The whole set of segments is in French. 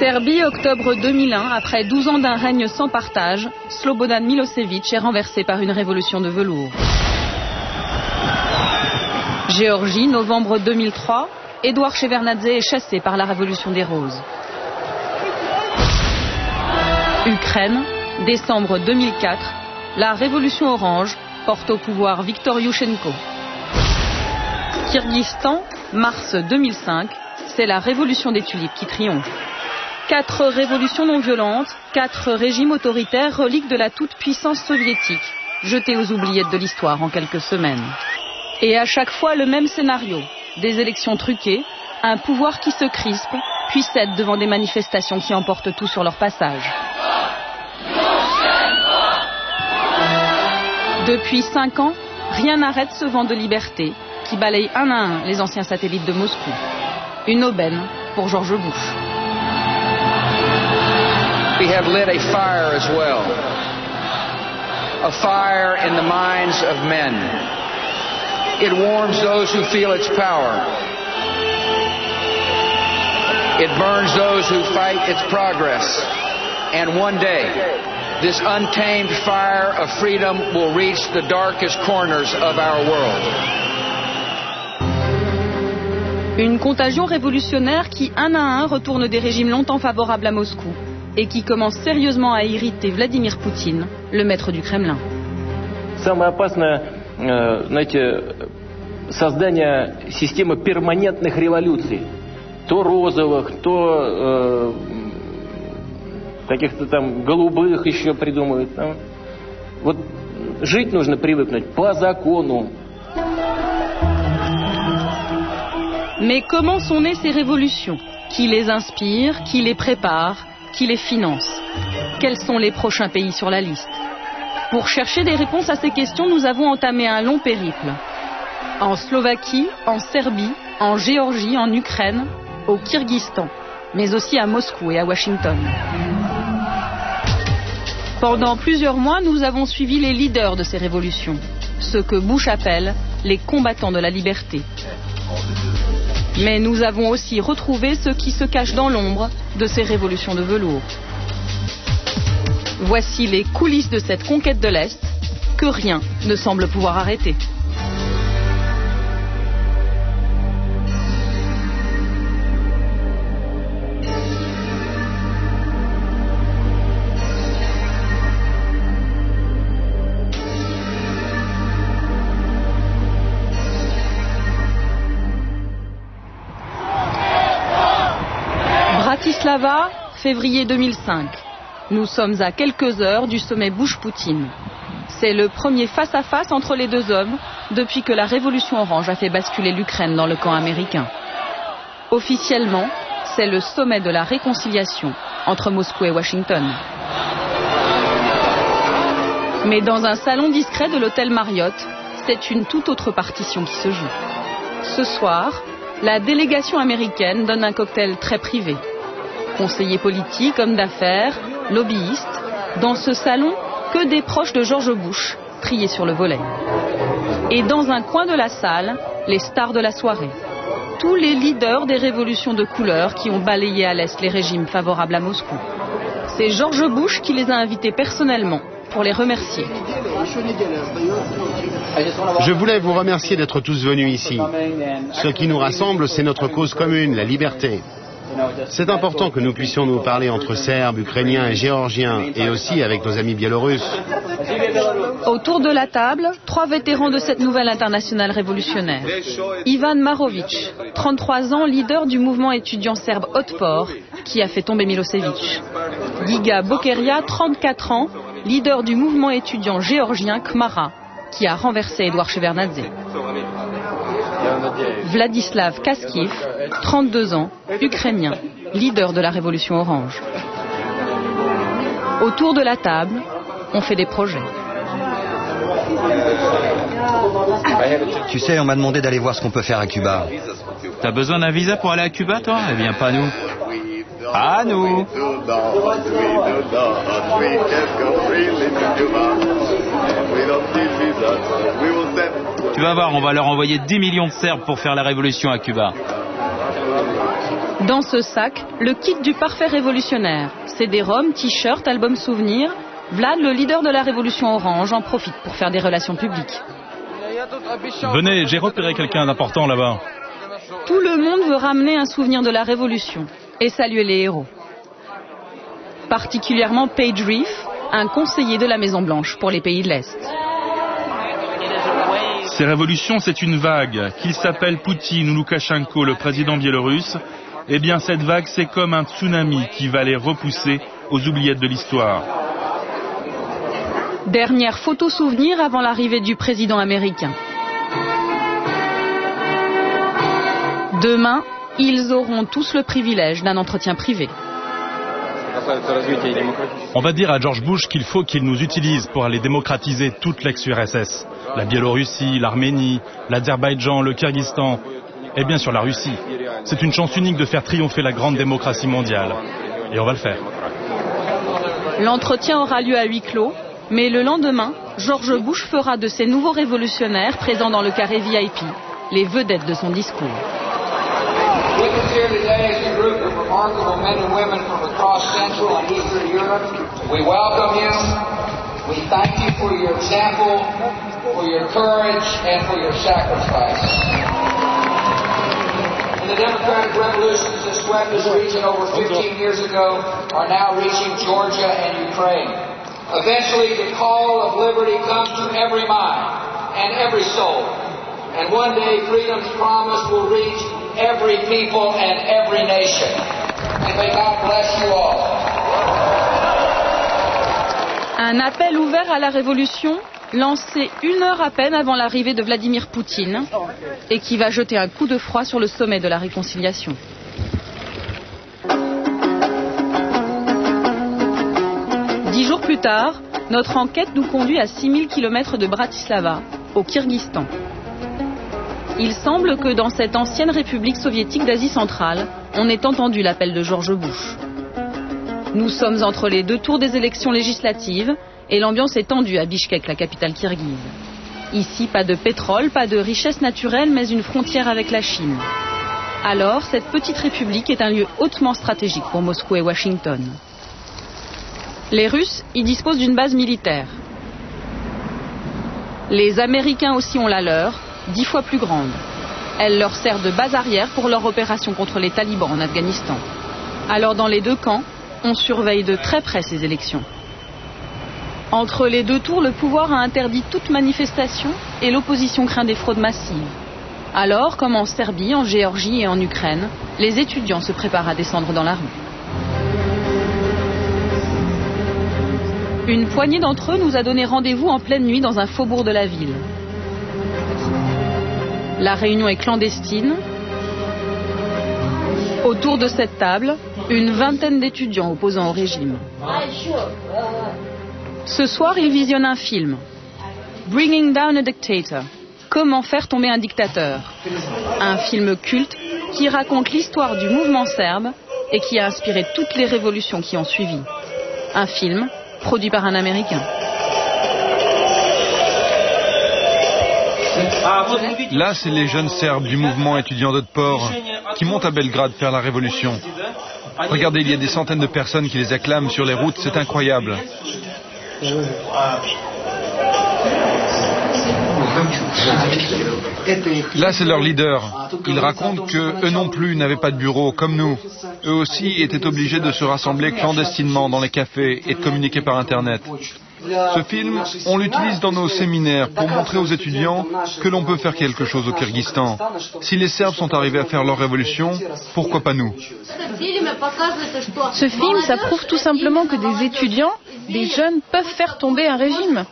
Serbie, octobre 2001, après 12 ans d'un règne sans partage, Slobodan Milosevic est renversé par une révolution de velours. Géorgie, novembre 2003, Edouard Shevardnadze est chassé par la révolution des roses. Ukraine, décembre 2004, la révolution orange porte au pouvoir Viktor Yushchenko. Kirghizstan, mars 2005, c'est la révolution des tulipes qui triomphe. 4 révolutions non violentes, 4 régimes autoritaires reliques de la toute-puissance soviétique, jetés aux oubliettes de l'histoire en quelques semaines. Et à chaque fois le même scénario, des élections truquées, un pouvoir qui se crispe, puis cède devant des manifestations qui emportent tout sur leur passage. Depuis 5 ans, rien n'arrête ce vent de liberté qui balaye un à un les anciens satellites de Moscou. Une aubaine pour George Bush. We have lit a fire as well. A fire in the minds of men. It warms those who feel its power. It burns those who fight its progress. And one day, this untamed fire of freedom will reach the darkest corners of our world. Une contagion révolutionnaire qui, un à un, retourne des régimes longtemps favorables à Moscou et qui commence sérieusement à irriter Vladimir Poutine, le maître du Kremlin. Самое опасное, знаете, создание системы перманентных революций. То розовых, то каких-то там голубых еще придумывают. Вот жить нужно привыкнуть по закону. Mais comment sont nées ces révolutions? Qui les inspire? Qui les prépare? Qui les finance? Quels sont les prochains pays sur la liste? Pour chercher des réponses à ces questions, nous avons entamé un long périple. En Slovaquie, en Serbie, en Géorgie, en Ukraine, au Kirghizstan, mais aussi à Moscou et à Washington. Pendant plusieurs mois, nous avons suivi les leaders de ces révolutions, ceux que Bush appelle les combattants de la liberté. Mais nous avons aussi retrouvé ceux qui se cachent dans l'ombre de ces révolutions de velours. Voici les coulisses de cette conquête de l'Est que rien ne semble pouvoir arrêter. Bratislava, février 2005. Nous sommes à quelques heures du sommet Bush-Poutine. C'est le premier face-à-face entre les deux hommes depuis que la révolution orange a fait basculer l'Ukraine dans le camp américain. Officiellement, c'est le sommet de la réconciliation entre Moscou et Washington. Mais dans un salon discret de l'hôtel Marriott, c'est une toute autre partition qui se joue. Ce soir, la délégation américaine donne un cocktail très privé. Conseillers politiques, hommes d'affaires, lobbyistes. Dans ce salon, que des proches de George Bush, triés sur le volet. Et dans un coin de la salle, les stars de la soirée. Tous les leaders des révolutions de couleur qui ont balayé à l'Est les régimes favorables à Moscou. C'est George Bush qui les a invités personnellement pour les remercier. Je voulais vous remercier d'être tous venus ici. Ce qui nous rassemble, c'est notre cause commune, la liberté. C'est important que nous puissions nous parler entre Serbes, Ukrainiens et Géorgiens, et aussi avec nos amis biélorusses. Autour de la table, 3 vétérans de cette nouvelle internationale révolutionnaire. Ivan Marovic, 33 ans, leader du mouvement étudiant serbe Otpor, qui a fait tomber Milosevic. Giga Bokeria, 34 ans, leader du mouvement étudiant géorgien Khmara, qui a renversé Edouard Shevardnadze. Vladislav Kaskiev, 32 ans, ukrainien, leader de la révolution orange. Autour de la table, on fait des projets. Tu sais, on m'a demandé d'aller voir ce qu'on peut faire à Cuba. T'as besoin d'un visa pour aller à Cuba, toi? Eh bien, pas nous. Pas nous. Tu vas voir, on va leur envoyer 10 millions de Serbes pour faire la révolution à Cuba. Dans ce sac, le kit du parfait révolutionnaire. CD-ROM, t-shirt, album souvenir. Vlad, le leader de la révolution orange, en profite pour faire des relations publiques. Venez, j'ai repéré quelqu'un d'important là-bas. Tout le monde veut ramener un souvenir de la révolution et saluer les héros. Particulièrement Paige Reef, un conseiller de la Maison-Blanche pour les pays de l'Est. Ces révolutions, c'est une vague. Qu'il s'appelle Poutine ou Loukachenko, le président biélorusse, eh bien cette vague, c'est comme un tsunami qui va les repousser aux oubliettes de l'histoire. Dernière photo souvenir avant l'arrivée du président américain. Demain, ils auront tous le privilège d'un entretien privé. On va dire à George Bush qu'il faut qu'il nous utilise pour aller démocratiser toute l'ex-URSS. La Biélorussie, l'Arménie, l'Azerbaïdjan, le Kyrgyzstan et bien sûr la Russie. C'est une chance unique de faire triompher la grande démocratie mondiale. Et on va le faire. L'entretien aura lieu à huis clos, mais le lendemain, George Bush fera de ces nouveaux révolutionnaires présents dans le carré VIP les vedettes de son discours. Here today is a group of remarkable men and women from across Central and Eastern Europe. We welcome you. We thank you for your example, for your courage, and for your sacrifice. And the democratic revolutions that swept this region over 15 years ago are now reaching Georgia and Ukraine. Eventually, the call of liberty comes to every mind and every soul. And one day, freedom's promise will reach every people and every nation. And may God bless you all. Un appel ouvert à la révolution, lancé 1 heure à peine avant l'arrivée de Vladimir Poutine, et qui va jeter un coup de froid sur le sommet de la réconciliation. Dix jours plus tard, notre enquête nous conduit à 6000 km de Bratislava, au Kyrgyzstan. Il semble que dans cette ancienne république soviétique d'Asie centrale, on ait entendu l'appel de George Bush. Nous sommes entre les 2 tours des élections législatives et l'ambiance est tendue à Bichkek, la capitale kirghize. Ici, pas de pétrole, pas de richesse naturelle, mais une frontière avec la Chine. Alors, cette petite république est un lieu hautement stratégique pour Moscou et Washington. Les Russes y disposent d'une base militaire. Les Américains aussi ont la leur, 10 fois plus grande. Elle leur sert de base arrière pour leur opération contre les talibans en Afghanistan. Alors dans les 2 camps, on surveille de très près ces élections. Entre les 2 tours, le pouvoir a interdit toute manifestation et l'opposition craint des fraudes massives. Alors, comme en Serbie, en Géorgie et en Ukraine, les étudiants se préparent à descendre dans la rue. Une poignée d'entre eux nous a donné rendez-vous en pleine nuit dans un faubourg de la ville. La réunion est clandestine. Autour de cette table, une vingtaine d'étudiants opposants au régime. Ce soir, ils visionnent un film. Bringing Down a Dictator. Comment faire tomber un dictateur. Un film culte qui raconte l'histoire du mouvement serbe et qui a inspiré toutes les révolutions qui ont suivi. Un film produit par un Américain. Là, c'est les jeunes Serbes du mouvement étudiant d'Otpor qui montent à Belgrade faire la révolution. Regardez, il y a des centaines de personnes qui les acclament sur les routes, c'est incroyable. Là, c'est leur leader. Ils racontent qu'eux non plus n'avaient pas de bureau, comme nous. Eux aussi étaient obligés de se rassembler clandestinement dans les cafés et de communiquer par Internet. Ce film, on l'utilise dans nos séminaires pour montrer aux étudiants que l'on peut faire quelque chose au Kyrgyzstan. Si les Serbes sont arrivés à faire leur révolution, pourquoi pas nous? Ce film, ça prouve tout simplement que des étudiants, des jeunes, peuvent faire tomber un régime.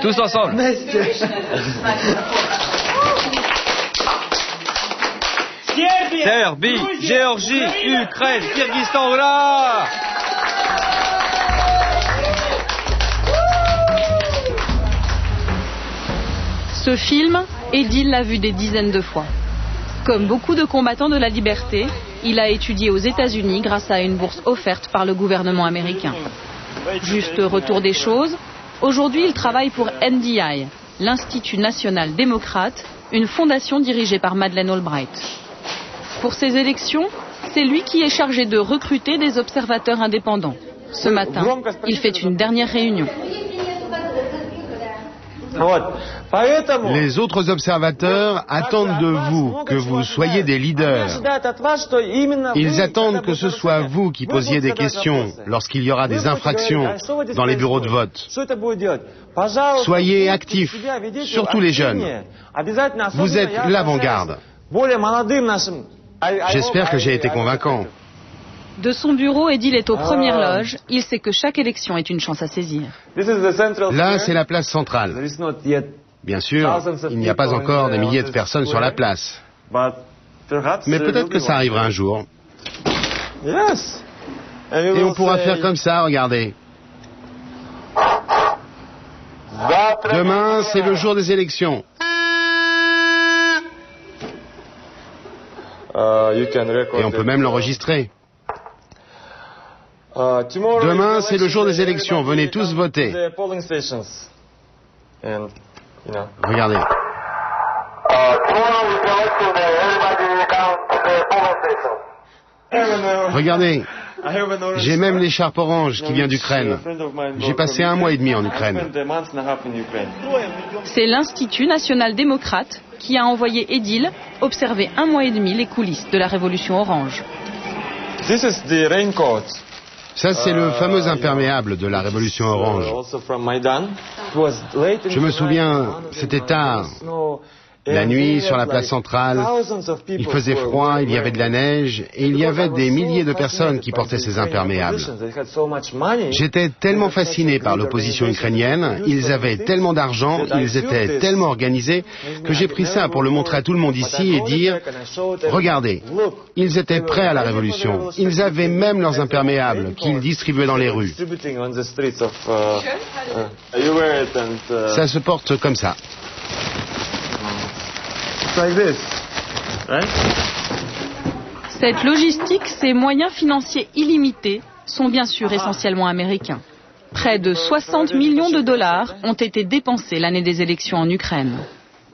Tous ensemble. Serbie, Géorgie, Ukraine, Kyrgyzstan, voilà! Ce film, Edil l'a vu des dizaines de fois. Comme beaucoup de combattants de la liberté, il a étudié aux États-Unis grâce à une bourse offerte par le gouvernement américain. Juste retour des choses, aujourd'hui il travaille pour NDI, l'Institut national démocrate, une fondation dirigée par Madeleine Albright. Pour ces élections, c'est lui qui est chargé de recruter des observateurs indépendants. Ce matin, il fait une dernière réunion. Les autres observateurs attendent de vous que vous soyez des leaders. Ils attendent que ce soit vous qui posiez des questions lorsqu'il y aura des infractions dans les bureaux de vote. Soyez actifs, surtout les jeunes. Vous êtes l'avant-garde. J'espère que j'ai été convaincant. De son bureau, Edil est aux premières loges. Il sait que chaque élection est une chance à saisir. Là, c'est la place centrale. Bien sûr, il n'y a pas encore des milliers de personnes sur la place. Mais peut-être que ça arrivera un jour. Et on pourra faire comme ça, regardez. Demain, c'est le jour des élections. Et on peut même l'enregistrer. Demain, c'est le jour des élections. Venez tous voter. Regardez. Regardez. J'ai même l'écharpe orange qui vient d'Ukraine. J'ai passé 1 mois et demi en Ukraine. C'est l'Institut national démocrate qui a envoyé Edil observer 1 mois et demi les coulisses de la révolution orange. Ça, c'est le fameux imperméable de la révolution orange. Je me souviens, c'était tard. La nuit, sur la place centrale, il faisait froid, il y avait de la neige, et il y avait des milliers de personnes qui portaient ces imperméables. J'étais tellement fasciné par l'opposition ukrainienne, ils avaient tellement d'argent, ils étaient tellement organisés, que j'ai pris ça pour le montrer à tout le monde ici et dire « Regardez, ils étaient prêts à la révolution, ils avaient même leurs imperméables qu'ils distribuaient dans les rues. » Ça se porte comme ça. Cette logistique, ces moyens financiers illimités sont bien sûr essentiellement américains. Près de 60 millions de dollars ont été dépensés l'année des élections en Ukraine.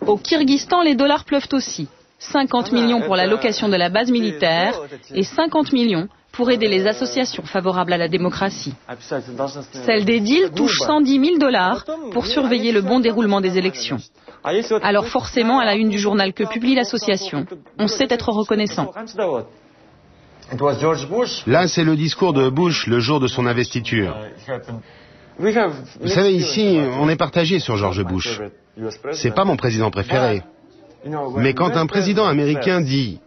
Au Kyrgyzstan, les dollars pleuvent aussi. 50 millions pour la location de la base militaire et 50 millions pour aider les associations favorables à la démocratie. Celle d'Edil touche 110 000 dollars pour surveiller le bon déroulement des élections. Alors forcément, à la une du journal que publie l'association, on sait être reconnaissant. Là, c'est le discours de Bush le jour de son investiture. Vous savez, ici, on est partagé sur George Bush. C'est pas mon président préféré. Mais quand un président américain dit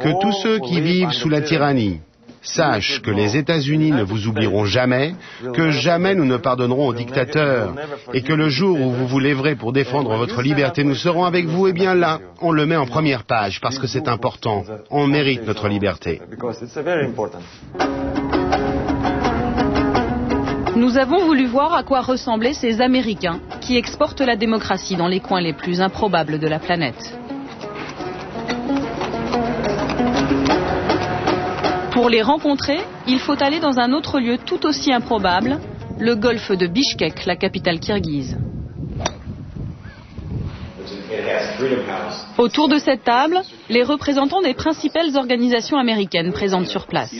que tous ceux qui vivent sous la tyrannie sachent que les États-Unis ne vous oublieront jamais, que jamais nous ne pardonnerons aux dictateurs, et que le jour où vous vous lèverez pour défendre votre liberté, nous serons avec vous, eh bien là, on le met en première page, parce que c'est important. On mérite notre liberté. Nous avons voulu voir à quoi ressemblaient ces Américains qui exportent la démocratie dans les coins les plus improbables de la planète. Pour les rencontrer, il faut aller dans un autre lieu tout aussi improbable, le golfe de Bishkek, la capitale kirghize. Autour de cette table, les représentants des principales organisations américaines présentes sur place.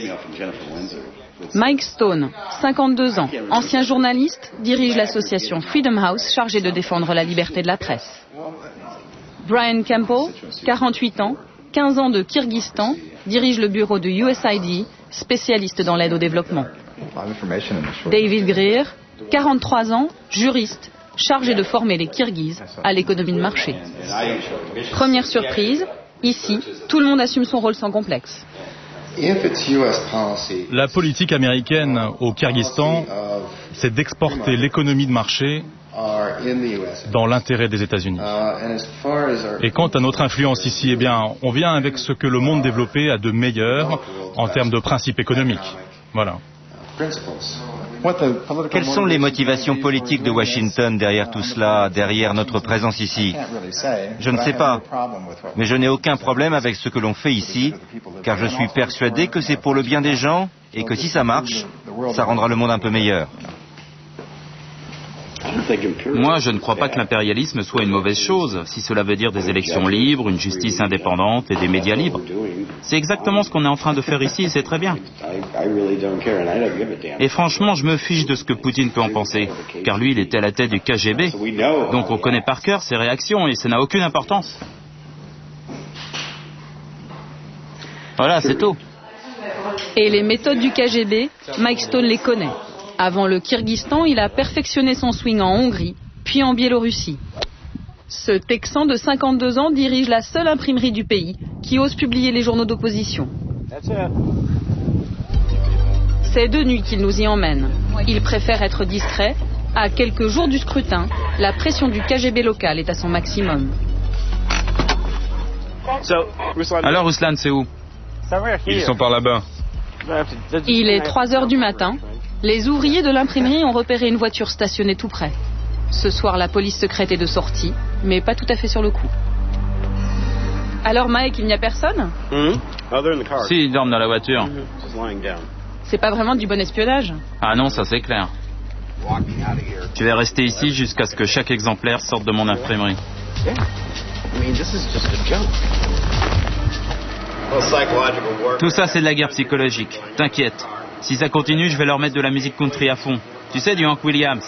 Mike Stone, 52 ans, ancien journaliste, dirige l'association Freedom House chargée de défendre la liberté de la presse. Brian Campbell, 48 ans, 15 ans de Kyrgyzstan, dirige le bureau de USAID, spécialiste dans l'aide au développement. David Greer, 43 ans, juriste, chargé de former les Kirghizes à l'économie de marché. Première surprise, ici, tout le monde assume son rôle sans complexe. La politique américaine au Kyrgyzstan, c'est d'exporter l'économie de marché dans l'intérêt des États-Unis. Et quant à notre influence ici, eh bien, on vient avec ce que le monde développé a de meilleur en termes de principes économiques. Voilà. Quelles sont les motivations politiques de Washington derrière tout cela, derrière notre présence ici? Je ne sais pas, mais je n'ai aucun problème avec ce que l'on fait ici, car je suis persuadé que c'est pour le bien des gens et que si ça marche, ça rendra le monde un peu meilleur. Moi, je ne crois pas que l'impérialisme soit une mauvaise chose, si cela veut dire des élections libres, une justice indépendante et des médias libres. C'est exactement ce qu'on est en train de faire ici et c'est très bien. Et franchement, je me fiche de ce que Poutine peut en penser, car lui, il était à la tête du KGB. Donc on connaît par cœur ses réactions et ça n'a aucune importance. Voilà, c'est tout. Et les méthodes du KGB, Mike Stone les connaît. Avant le Kyrgyzstan, il a perfectionné son swing en Hongrie, puis en Biélorussie. Ce Texan de 52 ans dirige la seule imprimerie du pays qui ose publier les journaux d'opposition. C'est de nuit qu'il nous y emmène. Il préfère être discret. À quelques jours du scrutin, la pression du KGB local est à son maximum. Alors Ruslan, c'est où? Ils sont par là-bas. Il est 3 heures du matin. Les ouvriers de l'imprimerie ont repéré une voiture stationnée tout près. Ce soir, la police secrète est de sortie, mais pas tout à fait sur le coup. Alors Mike, il n'y a personne? Si, ils dorment dans la voiture. C'est pas vraiment du bon espionnage. Ah non, ça c'est clair. Je vais rester ici jusqu'à ce que chaque exemplaire sorte de mon imprimerie. Tout ça, c'est de la guerre psychologique. T'inquiète. Si ça continue, je vais leur mettre de la musique country à fond. Tu sais, du Hank Williams.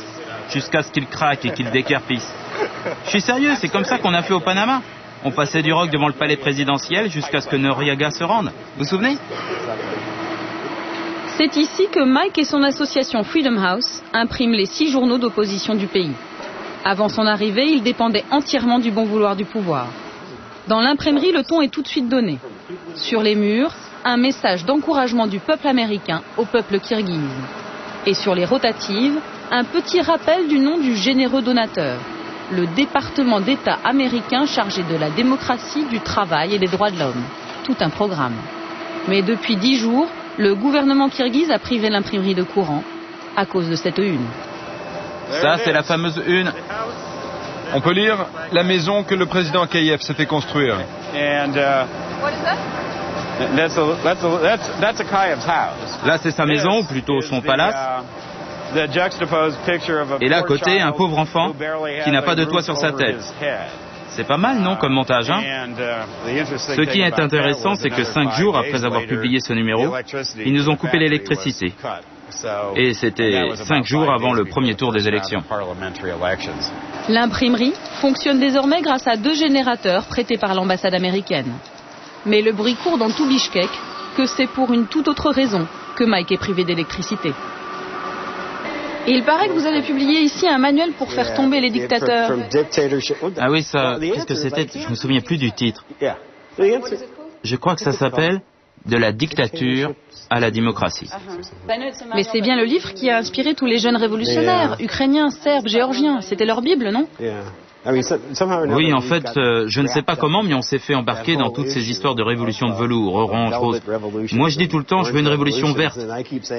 Jusqu'à ce qu'ils craquent et qu'ils décarpissent. Je suis sérieux, c'est comme ça qu'on a fait au Panama. On passait du rock devant le palais présidentiel jusqu'à ce que Noriega se rende. Vous vous souvenez? C'est ici que Mike et son association Freedom House impriment les 6 journaux d'opposition du pays. Avant son arrivée, il dépendait entièrement du bon vouloir du pouvoir. Dans l'imprimerie, le ton est tout de suite donné. Sur les murs, un message d'encouragement du peuple américain au peuple kirghize. Et sur les rotatives, un petit rappel du nom du généreux donateur, le département d'État américain chargé de la démocratie, du travail et des droits de l'homme. Tout un programme. Mais depuis 10 jours, le gouvernement kirghize a privé l'imprimerie de courant à cause de cette une. Ça, c'est la fameuse une. On peut lire la maison que le président Akayev s'est fait construire. Là, c'est sa maison, ou plutôt son palace. Et là, à côté, un pauvre enfant qui n'a pas de toit sur sa tête. C'est pas mal, non, comme montage, hein? Ce qui est intéressant, c'est que 5 jours après avoir publié ce numéro, ils nous ont coupé l'électricité. Et c'était 5 jours avant le premier tour des élections. L'imprimerie fonctionne désormais grâce à 2 générateurs prêtés par l'ambassade américaine. Mais le bruit court dans tout Bishkek que c'est pour une toute autre raison que Mike est privé d'électricité. Et il paraît que vous avez publié ici un manuel pour faire tomber les dictateurs. Ah oui, ça, qu'est-ce que c'était? Je me souviens plus du titre. Je crois que ça s'appelle « De la dictature à la démocratie ». Mais c'est bien le livre qui a inspiré tous les jeunes révolutionnaires, ukrainiens, serbes, géorgiens. C'était leur Bible, non? Oui, en fait, je ne sais pas comment, mais on s'est fait embarquer dans toutes ces histoires de révolution de velours, orange, rose. Moi, je dis tout le temps, je veux une révolution verte,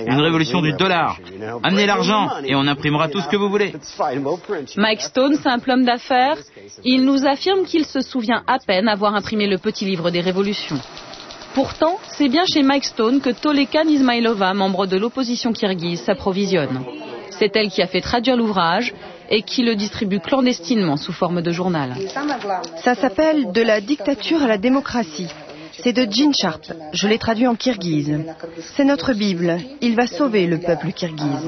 une révolution du dollar. Amenez l'argent et on imprimera tout ce que vous voulez. Mike Stone, simple homme d'affaires, il nous affirme qu'il se souvient à peine avoir imprimé le petit livre des révolutions. Pourtant, c'est bien chez Mike Stone que Tolekan Ismailova, membre de l'opposition kirghize, s'approvisionne. C'est elle qui a fait traduire l'ouvrage et qui le distribue clandestinement sous forme de journal. Ça s'appelle « De la dictature à la démocratie ». C'est de Gene Sharp. Je l'ai traduit en kirghize. C'est notre Bible. Il va sauver le peuple kirghize.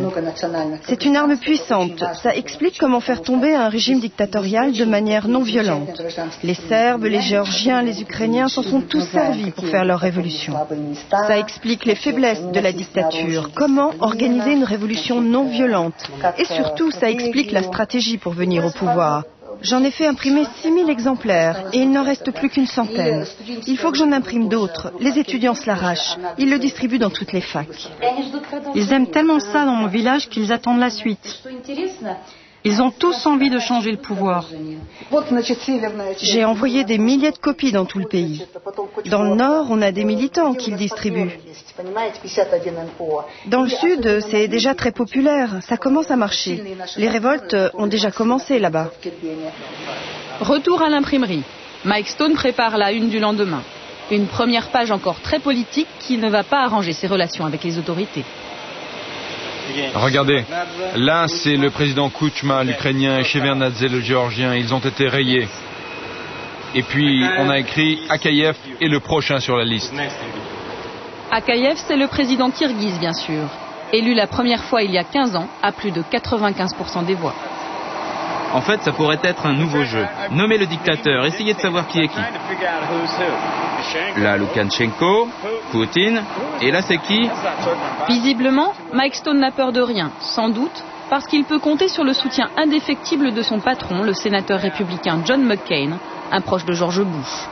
C'est une arme puissante. Ça explique comment faire tomber un régime dictatorial de manière non violente. Les Serbes, les Géorgiens, les Ukrainiens s'en sont tous servis pour faire leur révolution. Ça explique les faiblesses de la dictature, comment organiser une révolution non violente. Et surtout, ça explique la stratégie pour venir au pouvoir. J'en ai fait imprimer 6000 exemplaires et il n'en reste plus qu'une centaine. Il faut que j'en imprime d'autres. Les étudiants se l'arrachent. Ils le distribuent dans toutes les facs. Ils aiment tellement ça dans mon village qu'ils attendent la suite. Ils ont tous envie de changer le pouvoir. J'ai envoyé des milliers de copies dans tout le pays. Dans le nord, on a des militants qui le distribuent. Dans le sud, c'est déjà très populaire. Ça commence à marcher. Les révoltes ont déjà commencé là-bas. Retour à l'imprimerie. Mike Stone prépare la une du lendemain. Une première page encore très politique qui ne va pas arranger ses relations avec les autorités. Regardez, là c'est le président Kuchma, l'Ukrainien, et Shevardnadze, le Géorgien. Ils ont été rayés. Et puis on a écrit Akayev est le prochain sur la liste. Akayev, c'est le président kirghize, bien sûr. Élu la première fois il y a 15 ans, à plus de 95% des voix. En fait, ça pourrait être un nouveau jeu. Nommez le dictateur, essayez de savoir qui est qui. Là, Loukachenko, Poutine, et là, c'est qui? Visiblement, Mike Stone n'a peur de rien, sans doute parce qu'il peut compter sur le soutien indéfectible de son patron, le sénateur républicain John McCain, un proche de George Bush.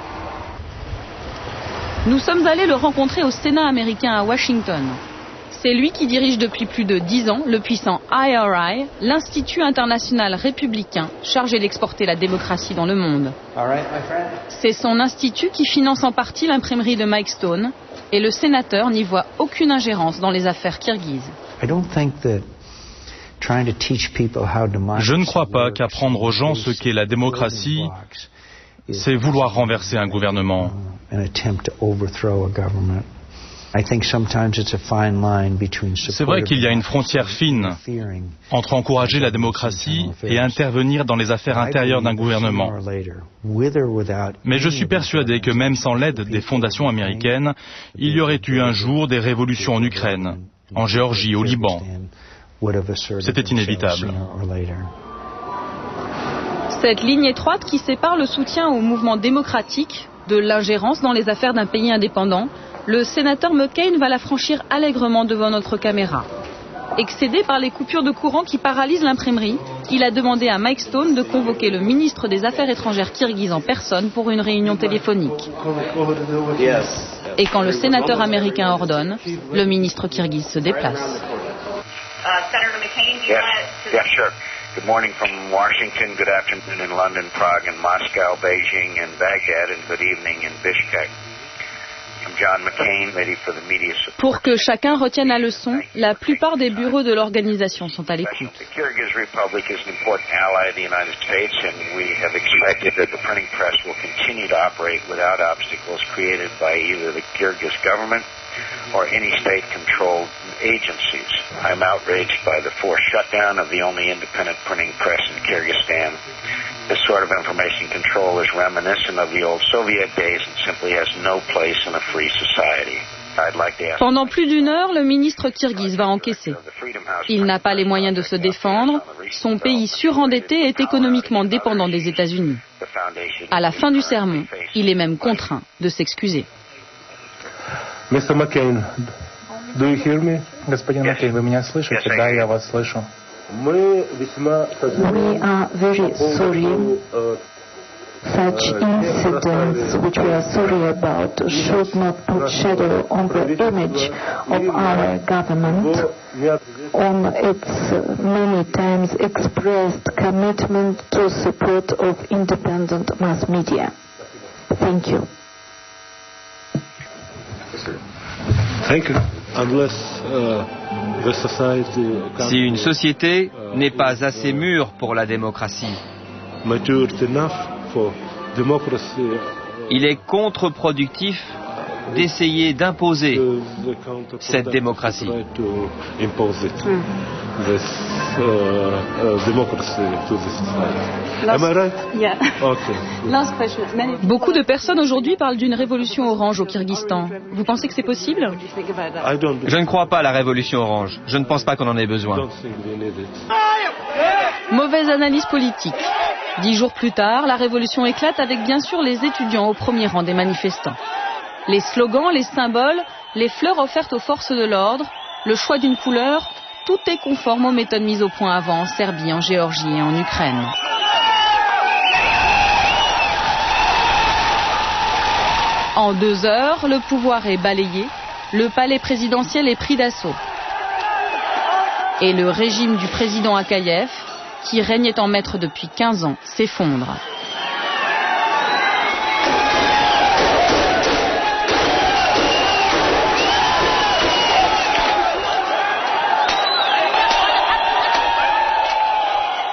Nous sommes allés le rencontrer au Sénat américain à Washington. C'est lui qui dirige depuis plus de 10 ans le puissant IRI, l'Institut international républicain chargé d'exporter la démocratie dans le monde. C'est son institut qui finance en partie l'imprimerie de Mike Stone et le sénateur n'y voit aucune ingérence dans les affaires kirghizes. Je ne crois pas qu'apprendre aux gens ce qu'est la démocratie, c'est vouloir renverser un gouvernement. C'est vrai qu'il y a une frontière fine entre encourager la démocratie et intervenir dans les affaires intérieures d'un gouvernement. Mais je suis persuadé que même sans l'aide des fondations américaines, il y aurait eu un jour des révolutions en Ukraine, en Géorgie, au Liban. C'était inévitable. Cette ligne étroite qui sépare le soutien au mouvement démocratique de l'ingérence dans les affaires d'un pays indépendant, le sénateur McCain va la franchir allègrement devant notre caméra. Excédé par les coupures de courant qui paralysent l'imprimerie, il a demandé à Mike Stone de convoquer le ministre des Affaires étrangères kirghize en personne pour une réunion téléphonique. Et quand le sénateur américain ordonne, le ministre kirghize se déplace. Good morning from Washington, good afternoon in London, Prague, and Moscow, Beijing, and Baghdad, and good evening in Bishkek. I'm John McCain, ready for the media support. Pour que chacun retienne la leçon, la plupart des bureaux de l'organisation sont à l'écoute. The Kyrgyz Republic is an important ally of the United States, and we have expected that the printing press will continue to operate without obstacles created by either the Kyrgyz government or any state-controlled agencies. I'm outraged by the forced shutdown of the only independent printing press in Kyrgyzstan. This sort of information control is reminiscent of the old Soviet days and simply has no place in a free society. Pendant plus d'une heure, le ministre kirghize va encaisser. Il n'a pas les moyens de se défendre. Son pays surendetté est économiquement dépendant des États-Unis. À la fin du sermon, il est même contraint de s'excuser. Mr. McCain, do you hear me? Господин Маккейн, вы меня слышите? Да, я вас слышу. We are very sorry. Such incidents, which we are sorry about, should not put shadow on the image of our government, on its many times expressed commitment to support of independent mass media. Thank you. Thank you. Si une société n'est pas assez mûre pour la démocratie, il est contre-productif d'essayer d'imposer cette démocratie. Beaucoup de personnes aujourd'hui parlent d'une révolution orange au Kyrgyzstan. Vous pensez que c'est possible? Je ne crois pas à la révolution orange. Je ne pense pas qu'on en ait besoin. Mauvaise analyse politique. 10 jours plus tard, la révolution éclate avec bien sûr les étudiants au premier rang des manifestants. Les slogans, les symboles, les fleurs offertes aux forces de l'ordre, le choix d'une couleur, tout est conforme aux méthodes mises au point avant en Serbie, en Géorgie et en Ukraine. En 2 heures, le pouvoir est balayé, le palais présidentiel est pris d'assaut. Et le régime du président Akayev, qui régnait en maître depuis 15 ans, s'effondre.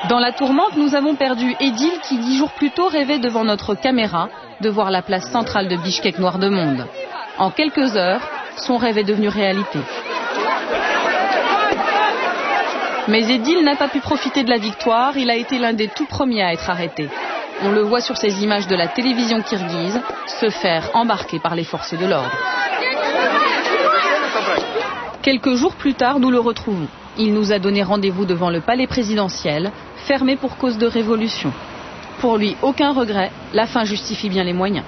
Dans la tourmente, nous avons perdu Edil qui 10 jours plus tôt rêvait devant notre caméra de voir la place centrale de Bishkek noire de monde. En quelques heures, son rêve est devenu réalité. Mais Edil n'a pas pu profiter de la victoire, il a été l'un des tout premiers à être arrêté. On le voit sur ces images de la télévision kirghize se faire embarquer par les forces de l'ordre. Quelques jours plus tard, nous le retrouvons. Il nous a donné rendez-vous devant le palais présidentiel, fermé pour cause de révolution. Pour lui, aucun regret, la fin justifie bien les moyens.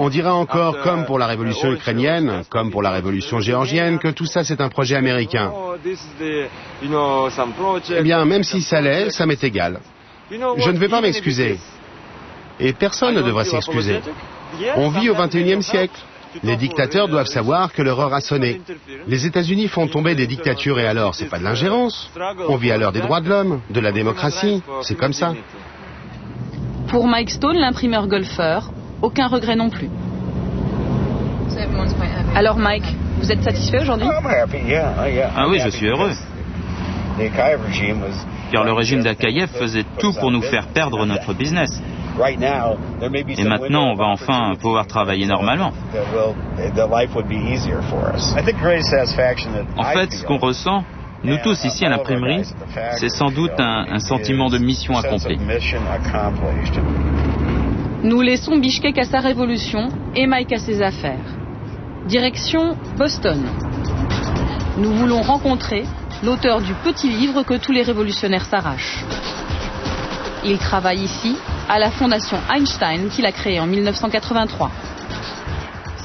On dira encore, comme pour la révolution ukrainienne, comme pour la révolution géorgienne, que tout ça c'est un projet américain. Eh bien, même si ça l'est, ça m'est égal. Je ne vais pas m'excuser. Et personne ne devrait s'excuser. On vit au XXIe siècle. Les dictateurs doivent savoir que leur heure a sonné. Les États-Unis font tomber des dictatures et alors, c'est pas de l'ingérence. On vit à l'heure des droits de l'homme, de la démocratie. C'est comme ça. Pour Mike Stone, l'imprimeur golfeur, aucun regret non plus. Alors Mike, vous êtes satisfait aujourd'hui? Ah oui, je suis heureux. Car le régime d'Akayev faisait tout pour nous faire perdre notre business. Et maintenant, on va enfin pouvoir travailler normalement. En fait, ce qu'on ressent, nous tous ici à l'imprimerie, c'est sans doute un sentiment de mission accomplie. Nous laissons Bishkek à sa révolution et Mike à ses affaires. Direction Boston. Nous voulons rencontrer l'auteur du petit livre que tous les révolutionnaires s'arrachent. Il travaille ici à la fondation Einstein qu'il a créée en 1983.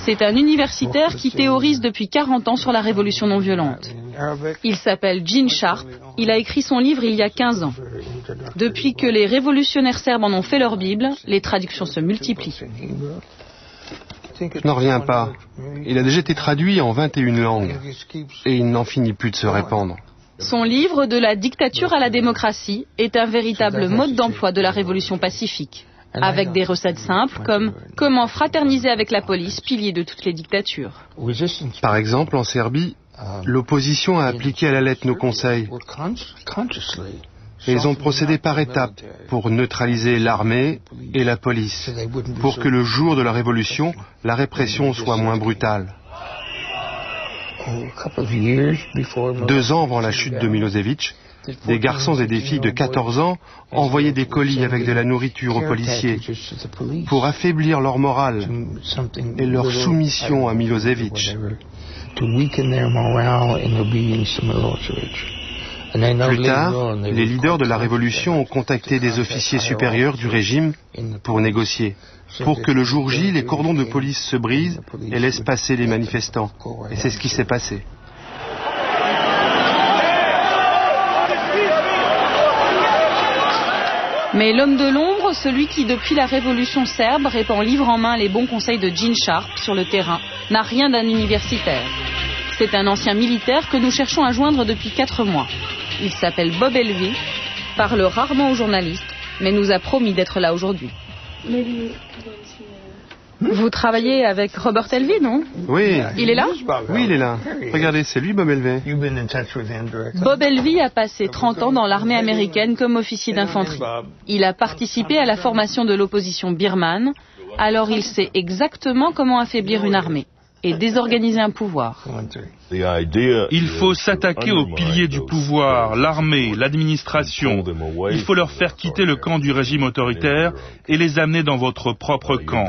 C'est un universitaire qui théorise depuis 40 ans sur la révolution non violente. Il s'appelle Gene Sharp. Il a écrit son livre il y a 15 ans. Depuis que les révolutionnaires serbes en ont fait leur Bible, les traductions se multiplient. Je n'en reviens pas. Il a déjà été traduit en 21 langues. Et il n'en finit plus de se répandre. Son livre « De la dictature à la démocratie » est un véritable mode d'emploi de la révolution pacifique, avec des recettes simples comme « Comment fraterniser avec la police, pilier de toutes les dictatures ». Par exemple, en Serbie, l'opposition a appliqué à la lettre nos conseils. Et ils ont procédé par étapes pour neutraliser l'armée et la police, pour que le jour de la révolution, la répression soit moins brutale. 2 ans avant la chute de Milosevic, des garçons et des filles de 14 ans envoyaient des colis avec de la nourriture aux policiers pour affaiblir leur morale et leur soumission à Milosevic. Plus tard, les leaders de la révolution ont contacté des officiers supérieurs du régime pour négocier, pour que le jour J, les cordons de police se brisent et laissent passer les manifestants. Et c'est ce qui s'est passé. Mais l'homme de l'ombre, celui qui depuis la révolution serbe répand livre en main les bons conseils de Gene Sharp sur le terrain, n'a rien d'un universitaire. C'est un ancien militaire que nous cherchons à joindre depuis 4 mois. Il s'appelle Bob Elvey, parle rarement aux journalistes, mais nous a promis d'être là aujourd'hui. Vous travaillez avec Robert Elvey, non? Oui. Il est là? Oui, il est là. Regardez, c'est lui, Bob Elvey. Bob Elvey a passé 30 ans dans l'armée américaine comme officier d'infanterie. Il a participé à la formation de l'opposition birmane, alors il sait exactement comment affaiblir une armée et désorganiser un pouvoir. Il faut s'attaquer aux piliers du pouvoir, l'armée, l'administration. Il faut leur faire quitter le camp du régime autoritaire et les amener dans votre propre camp.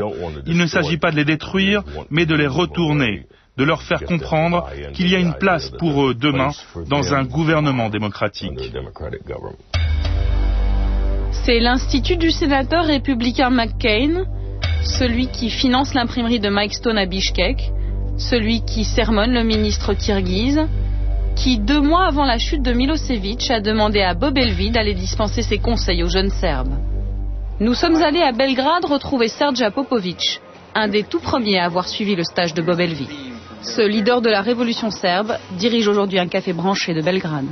Il ne s'agit pas de les détruire, mais de les retourner, de leur faire comprendre qu'il y a une place pour eux demain dans un gouvernement démocratique. C'est l'Institut du sénateur républicain McCain, celui qui finance l'imprimerie de Mike Stone à Bishkek, celui qui sermonne le ministre kirghize, qui 2 mois avant la chute de Milosevic a demandé à Bob Elvey d'aller dispenser ses conseils aux jeunes Serbes. Nous sommes allés à Belgrade retrouver Srdja Popovic, un des tout premiers à avoir suivi le stage de Bob Elvey. Ce leader de la révolution serbe dirige aujourd'hui un café branché de Belgrade.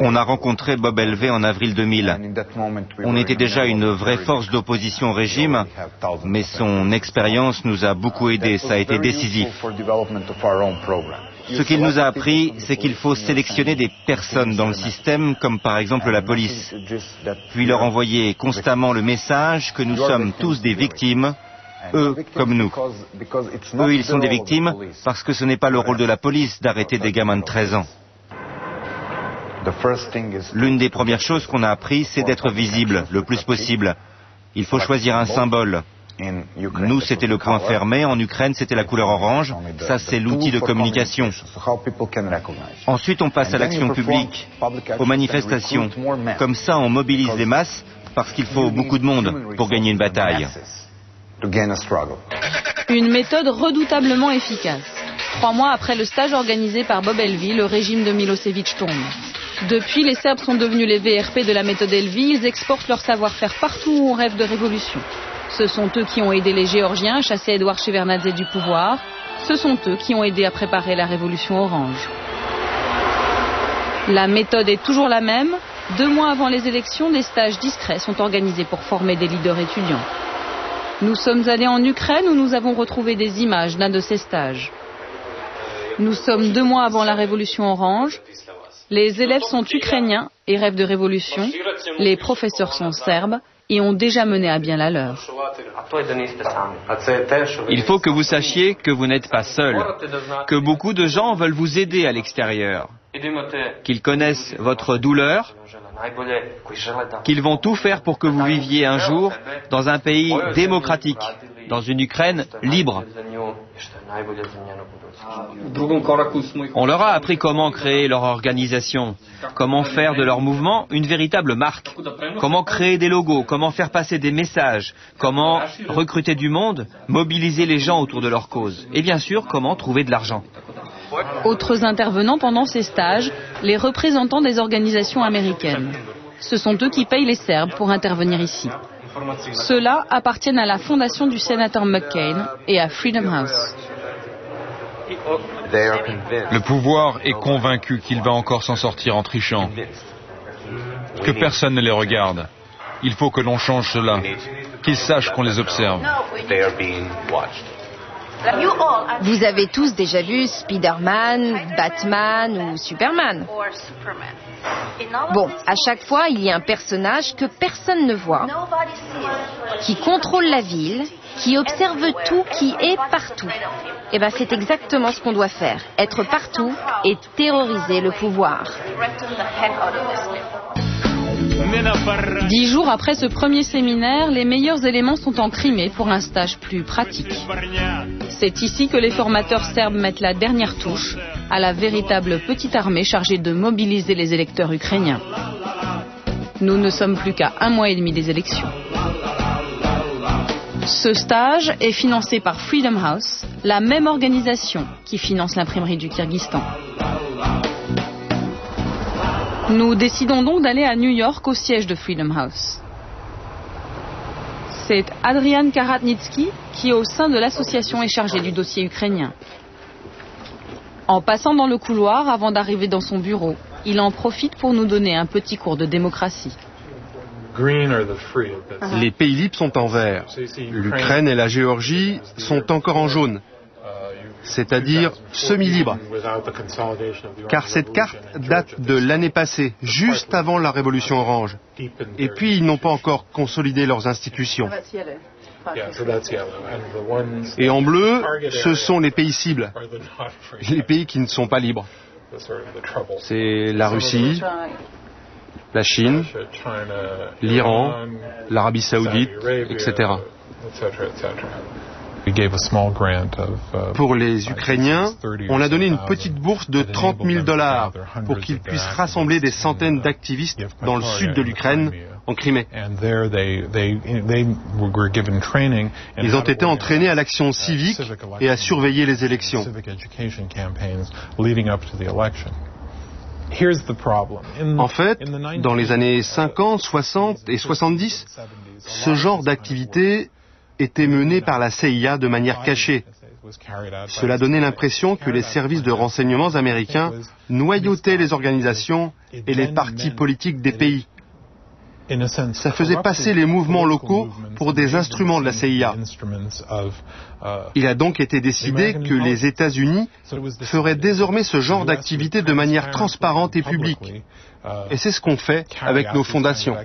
On a rencontré Bob Elvey en avril 2000. On était déjà une vraie force d'opposition au régime, mais son expérience nous a beaucoup aidés, ça a été décisif. Ce qu'il nous a appris, c'est qu'il faut sélectionner des personnes dans le système, comme par exemple la police, puis leur envoyer constamment le message que nous sommes tous des victimes eux comme nous. Eux, ils sont des victimes parce que ce n'est pas le rôle de la police d'arrêter des gamins de 13 ans. L'une des premières choses qu'on a appris, c'est d'être visible le plus possible. Il faut choisir un symbole. Nous, c'était le coin fermé. En Ukraine, c'était la couleur orange. Ça, c'est l'outil de communication. Ensuite, on passe à l'action publique, aux manifestations. Comme ça, on mobilise les masses parce qu'il faut beaucoup de monde pour gagner une bataille. Une méthode redoutablement efficace. 3 mois après le stage organisé par Bob Elvie, le régime de Milosevic tombe. Depuis, les Serbes sont devenus les VRP de la méthode Elvie. Ils exportent leur savoir-faire partout où on rêve de révolution. Ce sont eux qui ont aidé les Géorgiens à chasser Edouard Shevardnadze du pouvoir. Ce sont eux qui ont aidé à préparer la révolution orange. La méthode est toujours la même. 2 mois avant les élections, des stages discrets sont organisés pour former des leaders étudiants. Nous sommes allés en Ukraine où nous avons retrouvé des images d'un de ces stages. Nous sommes 2 mois avant la révolution orange. Les élèves sont ukrainiens et rêvent de révolution. Les professeurs sont serbes et ont déjà mené à bien la leur. Il faut que vous sachiez que vous n'êtes pas seul, que beaucoup de gens veulent vous aider à l'extérieur, qu'ils connaissent votre douleur, qu'ils vont tout faire pour que vous viviez un jour dans un pays démocratique, dans une Ukraine libre. On leur a appris comment créer leur organisation, comment faire de leur mouvement une véritable marque, comment créer des logos, comment faire passer des messages, comment recruter du monde, mobiliser les gens autour de leur cause et bien sûr comment trouver de l'argent. Autres intervenants pendant ces stages, les représentants des organisations américaines. Ce sont eux qui payent les Serbes pour intervenir ici. Ceux-là appartiennent à la fondation du sénateur McCain et à Freedom House. Le pouvoir est convaincu qu'il va encore s'en sortir en trichant, que personne ne les regarde. Il faut que l'on change cela, qu'ils sachent qu'on les observe. Vous avez tous déjà vu Spider-Man, Batman ou Superman. Bon, à chaque fois, il y a un personnage que personne ne voit, qui contrôle la ville, qui observe tout, qui est partout. Et bien, c'est exactement ce qu'on doit faire, être partout et terroriser le pouvoir. 10 jours après ce premier séminaire, les meilleurs éléments sont en Crimée pour un stage plus pratique. C'est ici que les formateurs serbes mettent la dernière touche à la véritable petite armée chargée de mobiliser les électeurs ukrainiens. Nous ne sommes plus qu'à 1 mois et demi des élections. Ce stage est financé par Freedom House, la même organisation qui finance l'imprimerie du Kyrgyzstan. Nous décidons donc d'aller à New York au siège de Freedom House. C'est Adrian Karatnitsky qui, au sein de l'association, est chargé du dossier ukrainien. En passant dans le couloir, avant d'arriver dans son bureau, il en profite pour nous donner un petit cours de démocratie. Les pays libres sont en vert. L'Ukraine et la Géorgie sont encore en jaune, c'est-à-dire semi-libres. Car cette carte date de l'année passée, juste avant la Révolution orange. Et puis, ils n'ont pas encore consolidé leurs institutions. Et en bleu, ce sont les pays cibles, les pays qui ne sont pas libres. C'est la Russie, la Chine, l'Iran, l'Arabie Saoudite, etc. Pour les Ukrainiens, on a donné une petite bourse de $30 000 pour qu'ils puissent rassembler des centaines d'activistes dans le sud de l'Ukraine, en Crimée. Ils ont été entraînés à l'action civique et à surveiller les élections. En fait, dans les années 50, 60 et 70, ce genre d'activité était mené par la CIA de manière cachée. Cela donnait l'impression que les services de renseignements américains noyautaient les organisations et les partis politiques des pays. Ça faisait passer les mouvements locaux pour des instruments de la CIA. Il a donc été décidé que les États-Unis feraient désormais ce genre d'activité de manière transparente et publique. Et c'est ce qu'on fait avec nos fondations.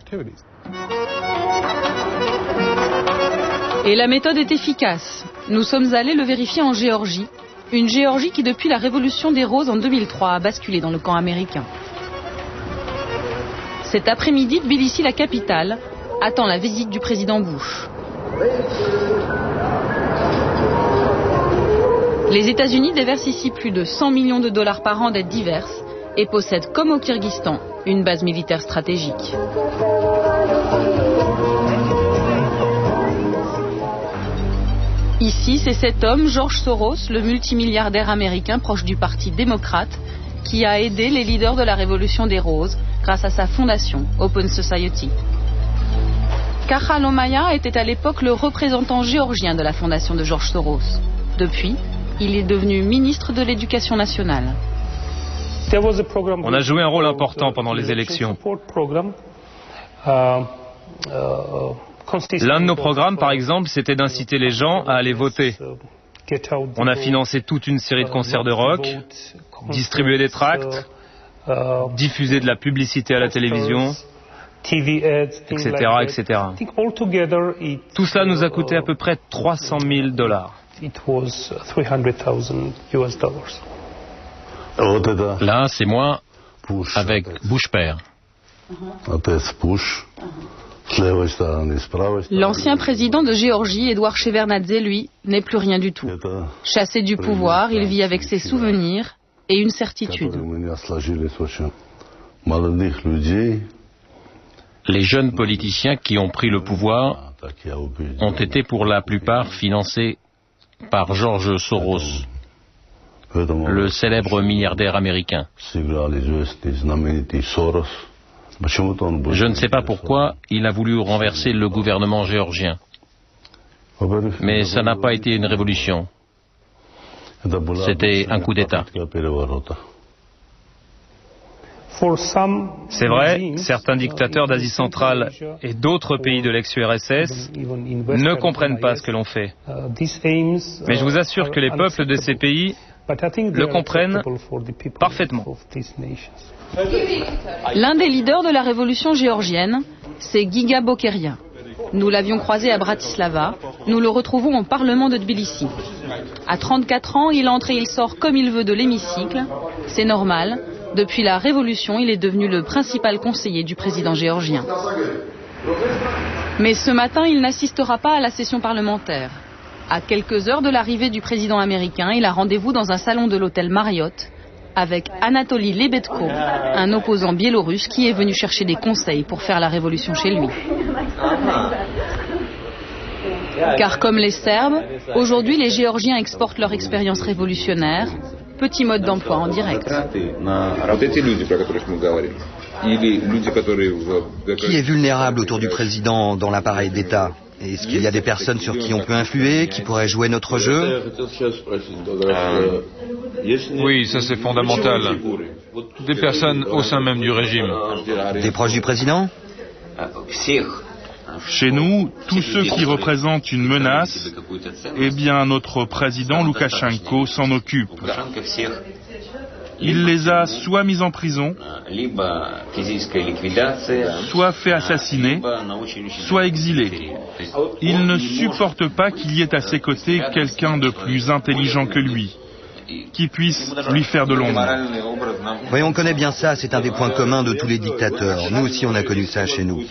Et la méthode est efficace. Nous sommes allés le vérifier en Géorgie. Une Géorgie qui, depuis la révolution des roses en 2003, a basculé dans le camp américain. Cet après-midi, Tbilissi, la capitale, attend la visite du président Bush. Les États-Unis déversent ici plus de 100 millions de dollars par an d'aides diverses et possèdent, comme au Kyrgyzstan, une base militaire stratégique. Ici, c'est cet homme, George Soros, le multimilliardaire américain proche du Parti démocrate, qui a aidé les leaders de la révolution des roses grâce à sa fondation, Open Society. Kachal Omaya était à l'époque le représentant géorgien de la fondation de George Soros. Depuis, il est devenu ministre de l'Éducation nationale. On a joué un rôle important pendant les élections. L'un de nos programmes, par exemple, c'était d'inciter les gens à aller voter. On a financé toute une série de concerts de rock, distribué des tracts, diffusé de la publicité à la télévision, etc., etc. Tout cela nous a coûté à peu près 300 000 $. Là, c'est moi avec Bush père. L'ancien président de Géorgie, Edouard Shevardnadze, lui, n'est plus rien du tout. Chassé du pouvoir, il vit avec ses souvenirs et une certitude. Les jeunes politiciens qui ont pris le pouvoir ont été pour la plupart financés par George Soros, le célèbre milliardaire américain. Je ne sais pas pourquoi il a voulu renverser le gouvernement géorgien. Mais ça n'a pas été une révolution. C'était un coup d'État. C'est vrai, certains dictateurs d'Asie centrale et d'autres pays de l'ex-URSS ne comprennent pas ce que l'on fait. Mais je vous assure que les peuples de ces pays le comprennent parfaitement. L'un des leaders de la révolution géorgienne, c'est Giga Bokeria. Nous l'avions croisé à Bratislava, nous le retrouvons au Parlement de Tbilissi. À 34 ans, il entre et il sort comme il veut de l'hémicycle. C'est normal, depuis la révolution, il est devenu le principal conseiller du président géorgien. Mais ce matin, il n'assistera pas à la session parlementaire. À quelques heures de l'arrivée du président américain, il a rendez-vous dans un salon de l'hôtel Marriott avec Anatoly Lebedko, un opposant biélorusse qui est venu chercher des conseils pour faire la révolution chez lui. Car comme les Serbes, aujourd'hui les Géorgiens exportent leur expérience révolutionnaire, petit mode d'emploi en direct. Qui est vulnérable autour du président dans l'appareil d'État? Est-ce qu'il y a des personnes sur qui on peut influer, qui pourraient jouer notre jeu? Oui, ça c'est fondamental. Des personnes au sein même du régime. Des proches du président? Chez nous, tous ceux qui représentent une menace, eh bien notre président Loukachenko s'en occupe. Il les a soit mis en prison, soit fait assassiner, soit exilés. Il ne supporte pas qu'il y ait à ses côtés quelqu'un de plus intelligent que lui, qui puisse lui faire de l'ombre. Oui, on connaît bien ça, c'est un des points communs de tous les dictateurs. Nous aussi, on a connu ça chez nous.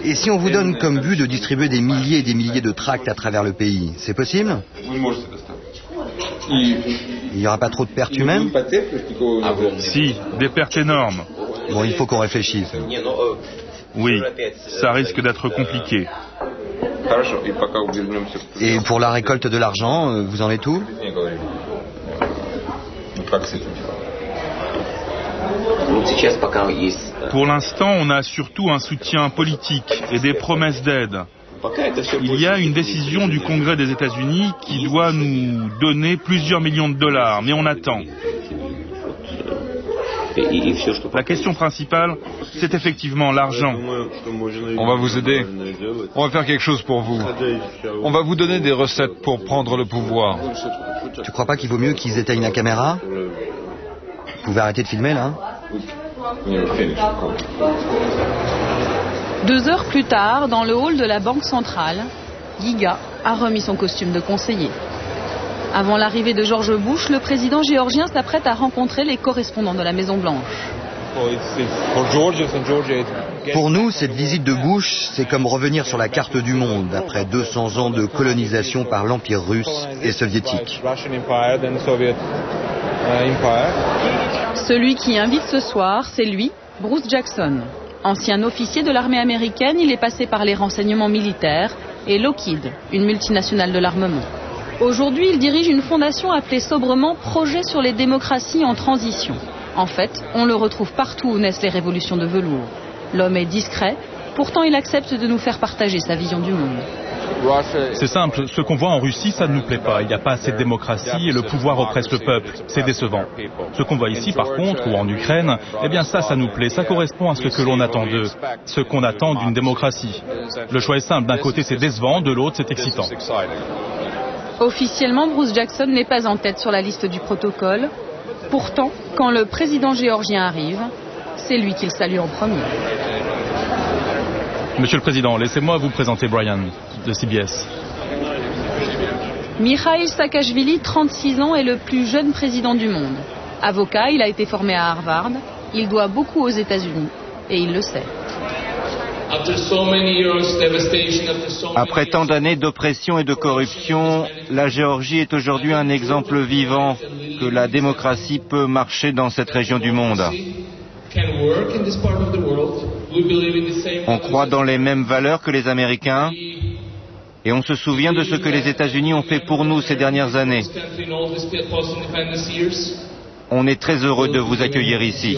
Et si on vous donne comme but de distribuer des milliers et des milliers de tracts à travers le pays, c'est possible? Il n'y aura pas trop de pertes humaines? Si, des pertes énormes. Bon, il faut qu'on réfléchisse. Oui, ça risque d'être compliqué. Et pour la récolte de l'argent, vous en êtes où? Pour l'instant, on a surtout un soutien politique et des promesses d'aide. Il y a une décision du Congrès des États-Unis qui doit nous donner plusieurs millions de dollars, mais on attend. La question principale, c'est effectivement l'argent. On va vous aider. On va faire quelque chose pour vous. On va vous donner des recettes pour prendre le pouvoir. Tu crois pas qu'il vaut mieux qu'ils éteignent la caméra? Vous pouvez arrêter de filmer, là? 2 heures plus tard, dans le hall de la Banque centrale, Giga a remis son costume de conseiller. Avant l'arrivée de George Bush, le président géorgien s'apprête à rencontrer les correspondants de la Maison-Blanche. Pour nous, cette visite de Bush, c'est comme revenir sur la carte du monde après 200 ans de colonisation par l'Empire russe et soviétique. Celui qui invite ce soir, c'est lui, Bruce Jackson. Ancien officier de l'armée américaine, il est passé par les renseignements militaires et Lockheed, une multinationale de l'armement. Aujourd'hui, il dirige une fondation appelée sobrement Projet sur les démocraties en transition. En fait, on le retrouve partout où naissent les révolutions de velours. L'homme est discret, pourtant il accepte de nous faire partager sa vision du monde. C'est simple, ce qu'on voit en Russie, ça ne nous plaît pas. Il n'y a pas assez de démocratie et le pouvoir oppresse le peuple. C'est décevant. Ce qu'on voit ici, par contre, ou en Ukraine, eh bien ça nous plaît. Ça correspond à ce que l'on attend d'eux, ce qu'on attend d'une démocratie. Le choix est simple. D'un côté, c'est décevant, de l'autre, c'est excitant. Officiellement, Bruce Jackson n'est pas en tête sur la liste du protocole. Pourtant, quand le président géorgien arrive, c'est lui qui le salue en premier. Monsieur le Président, laissez-moi vous présenter Brian, de CBS. Mikhail Saakashvili, 36 ans, est le plus jeune président du monde. Avocat, il a été formé à Harvard, il doit beaucoup aux États-Unis, et il le sait. Après tant d'années d'oppression et de corruption, la Géorgie est aujourd'hui un exemple vivant que la démocratie peut marcher dans cette région du monde. On croit dans les mêmes valeurs que les Américains et on se souvient de ce que les États-Unis ont fait pour nous ces dernières années. On est très heureux de vous accueillir ici.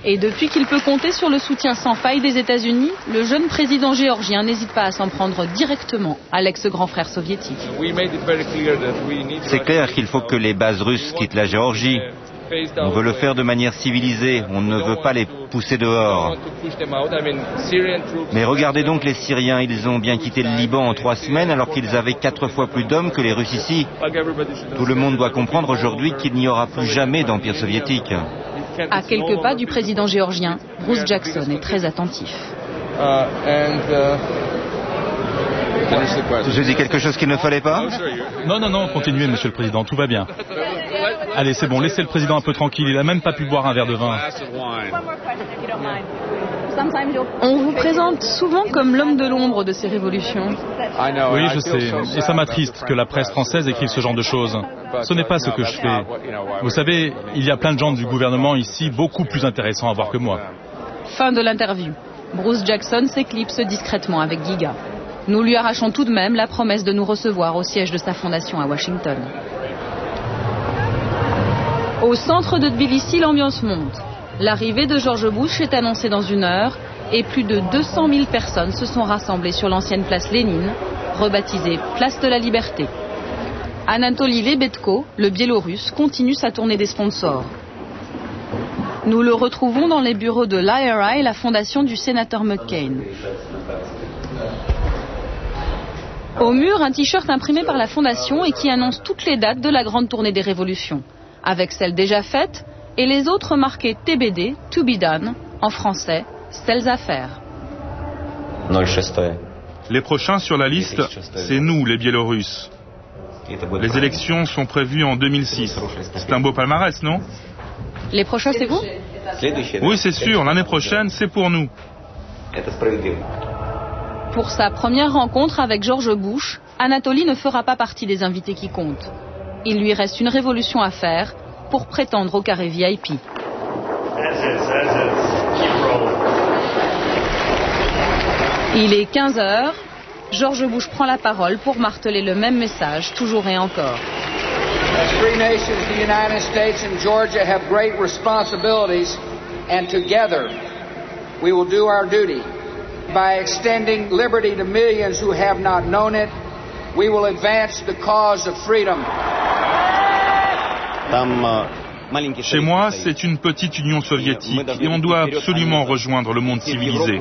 Et depuis qu'il peut compter sur le soutien sans faille des États-Unis, le jeune président géorgien n'hésite pas à s'en prendre directement à l'ex-grand frère soviétique. C'est clair qu'il faut que les bases russes quittent la Géorgie. On veut le faire de manière civilisée, on ne veut pas les pousser dehors. Mais regardez donc les Syriens, ils ont bien quitté le Liban en 3 semaines alors qu'ils avaient 4 fois plus d'hommes que les Russes ici. Tout le monde doit comprendre aujourd'hui qu'il n'y aura plus jamais d'empire soviétique. À quelques pas du président géorgien, Bruce Jackson est très attentif. Je dis quelque chose qu'il ne fallait pas? Non, continuez, Monsieur le Président, tout va bien. Allez, c'est bon, laissez le Président un peu tranquille, il n'a même pas pu boire un verre de vin. On vous présente souvent comme l'homme de l'ombre de ces révolutions. Oui, je sais, et ça m'attriste que la presse française écrive ce genre de choses. Ce n'est pas ce que je fais. Vous savez, il y a plein de gens du gouvernement ici beaucoup plus intéressants à voir que moi. Fin de l'interview. Bruce Jackson s'éclipse discrètement avec Giga. Nous lui arrachons tout de même la promesse de nous recevoir au siège de sa fondation à Washington. Au centre de Tbilissi, l'ambiance monte. L'arrivée de George Bush est annoncée dans 1 heure et plus de 200 000 personnes se sont rassemblées sur l'ancienne place Lénine, rebaptisée Place de la Liberté. Anatoly Lebedko, le Biélorusse, continue sa tournée des sponsors. Nous le retrouvons dans les bureaux de l'IRI, la fondation du sénateur McCain. Au mur, un t-shirt imprimé par la fondation et qui annonce toutes les dates de la grande tournée des révolutions, avec celles déjà faites et les autres marquées TBD, To Be Done, en français, celles à faire. Les prochains sur la liste, c'est nous, les Biélorusses. Les élections sont prévues en 2006. C'est un beau palmarès, non? Les prochains, c'est vous? Oui, c'est sûr. L'année prochaine, c'est pour nous. Pour sa première rencontre avec George Bush, Anatoly ne fera pas partie des invités qui comptent. Il lui reste une révolution à faire pour prétendre au carré VIP. Il est 15 heures. George Bush prend la parole pour marteler le même message, toujours et encore. As free nations, the United States and Georgia have great responsibilities, and together we will do our duty. By extending liberty to millions who have not known it, we will advance the cause of freedom. Chez moi, c'est une petite Union soviétique et on doit absolument rejoindre le monde civilisé.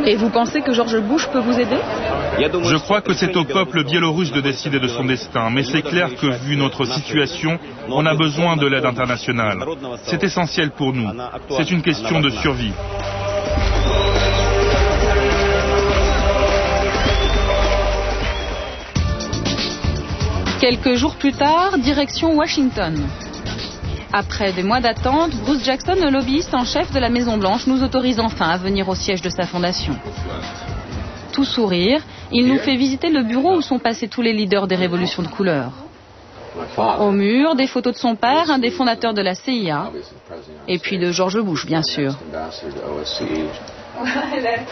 Et vous pensez que George Bush peut vous aider? Je crois que c'est au peuple biélorusse de décider de son destin, mais c'est clair que vu notre situation, on a besoin de l'aide internationale. C'est essentiel pour nous. C'est une question de survie. Quelques jours plus tard, direction Washington. Après des mois d'attente, Bruce Jackson, le lobbyiste en chef de la Maison-Blanche, nous autorise enfin à venir au siège de sa fondation. Tout sourire, il nous fait visiter le bureau où sont passés tous les leaders des révolutions de couleur. Au mur, des photos de son père, un des fondateurs de la CIA, et puis de George Bush, bien sûr.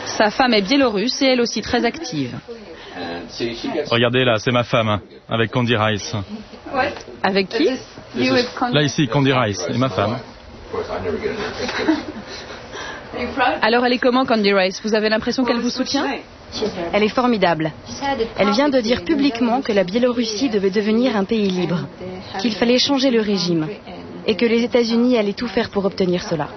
Sa femme est biélorusse et elle aussi très active. Regardez là, c'est ma femme, avec Condi Rice. Avec qui? Là ici, Condi Rice, et ma femme. Alors elle est comment, Condi Rice? Vous avez l'impression qu'elle vous soutient? Elle est formidable. Elle vient de dire publiquement que la Biélorussie devait devenir un pays libre, qu'il fallait changer le régime et que les États-Unis allaient tout faire pour obtenir cela.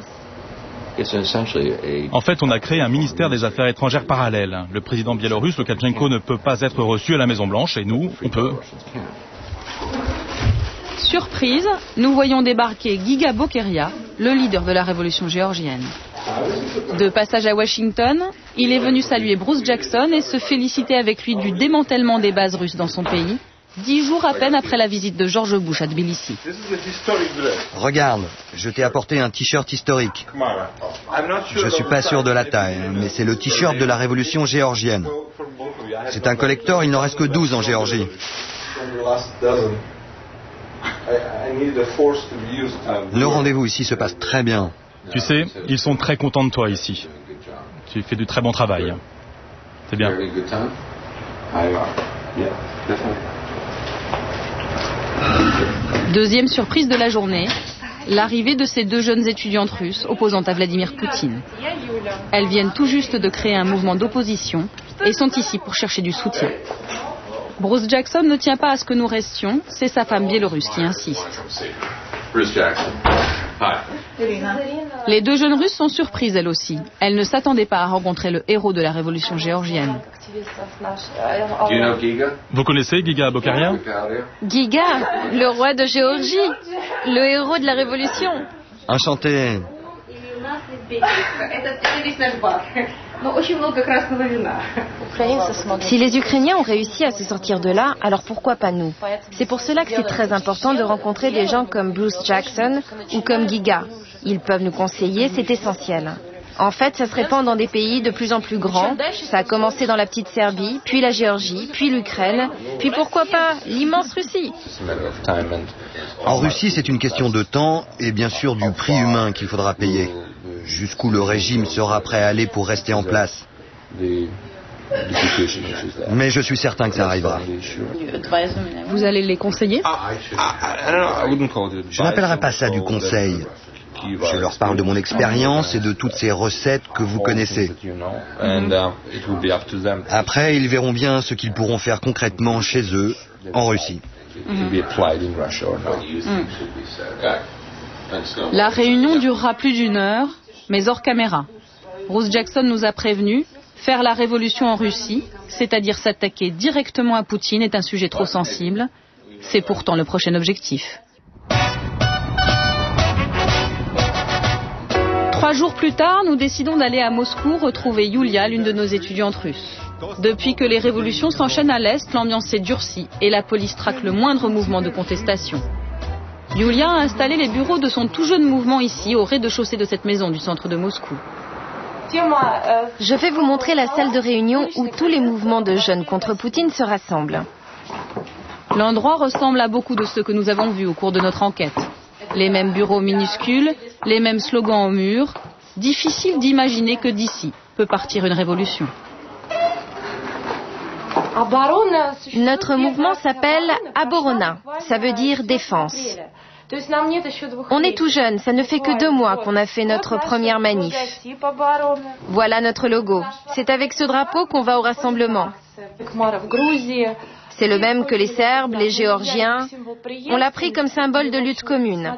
En fait, on a créé un ministère des Affaires étrangères parallèle. Le président biélorusse, Loukachenko, ne peut pas être reçu à la Maison-Blanche et nous, on peut. Surprise, nous voyons débarquer Giga Bokeria, le leader de la révolution géorgienne. De passage à Washington, il est venu saluer Bruce Jackson et se féliciter avec lui du démantèlement des bases russes dans son pays, 10 jours à peine après la visite de George Bush à Tbilissi. Regarde, je t'ai apporté un t-shirt historique. Je suis pas sûr de la taille, mais c'est le t-shirt de la révolution géorgienne. C'est un collector, il n'en reste que 12 en Géorgie. Le rendez-vous ici se passe très bien. Tu sais, ils sont très contents de toi ici. Tu fais du très bon travail. C'est bien. Deuxième surprise de la journée, l'arrivée de ces deux jeunes étudiantes russes opposant à Vladimir Poutine. Elles viennent tout juste de créer un mouvement d'opposition et sont ici pour chercher du soutien. Bruce Jackson ne tient pas à ce que nous restions, c'est sa femme biélorusse qui insiste. Bruce Jackson. Hi. Les deux jeunes Russes sont surprises elles aussi. Elles ne s'attendaient pas à rencontrer le héros de la révolution géorgienne. Vous connaissez Giga Bokeria? Giga, le roi de Géorgie, le héros de la révolution. Enchanté. Si les Ukrainiens ont réussi à se sortir de là, alors pourquoi pas nous? C'est pour cela que c'est très important de rencontrer des gens comme Bruce Jackson ou comme Giga. Ils peuvent nous conseiller, c'est essentiel. En fait, ça se répand dans des pays de plus en plus grands. Ça a commencé dans la petite Serbie, puis la Géorgie, puis l'Ukraine, puis pourquoi pas l'immense Russie. En Russie, c'est une question de temps et bien sûr du prix humain qu'il faudra payer. Jusqu'où le régime sera prêt à aller pour rester en place. Mais je suis certain que ça arrivera. Vous allez les conseiller? Je n'appellerai pas ça du conseil. Je leur parle de mon expérience et de toutes ces recettes que vous connaissez. Après, ils verront bien ce qu'ils pourront faire concrètement chez eux, en Russie. La réunion durera plus d'1 heure, mais hors caméra. Bruce Jackson nous a prévenus, faire la révolution en Russie, c'est-à-dire s'attaquer directement à Poutine, est un sujet trop sensible. C'est pourtant le prochain objectif. 3 jours plus tard, nous décidons d'aller à Moscou retrouver Yulia, l'une de nos étudiantes russes. Depuis que les révolutions s'enchaînent à l'Est, l'ambiance s'est durcie et la police traque le moindre mouvement de contestation. Yulia a installé les bureaux de son tout jeune mouvement ici, au rez-de-chaussée de cette maison du centre de Moscou. Je vais vous montrer la salle de réunion où tous les mouvements de jeunes contre Poutine se rassemblent. L'endroit ressemble à beaucoup de ceux que nous avons vus au cours de notre enquête. Les mêmes bureaux minuscules, les mêmes slogans au mur. Difficile d'imaginer que d'ici peut partir une révolution. Notre mouvement s'appelle Aborona, ça veut dire défense. On est tout jeune, ça ne fait que 2 mois qu'on a fait notre première manif. Voilà notre logo. C'est avec ce drapeau qu'on va au rassemblement. C'est le même que les Serbes, les Géorgiens. On l'a pris comme symbole de lutte commune.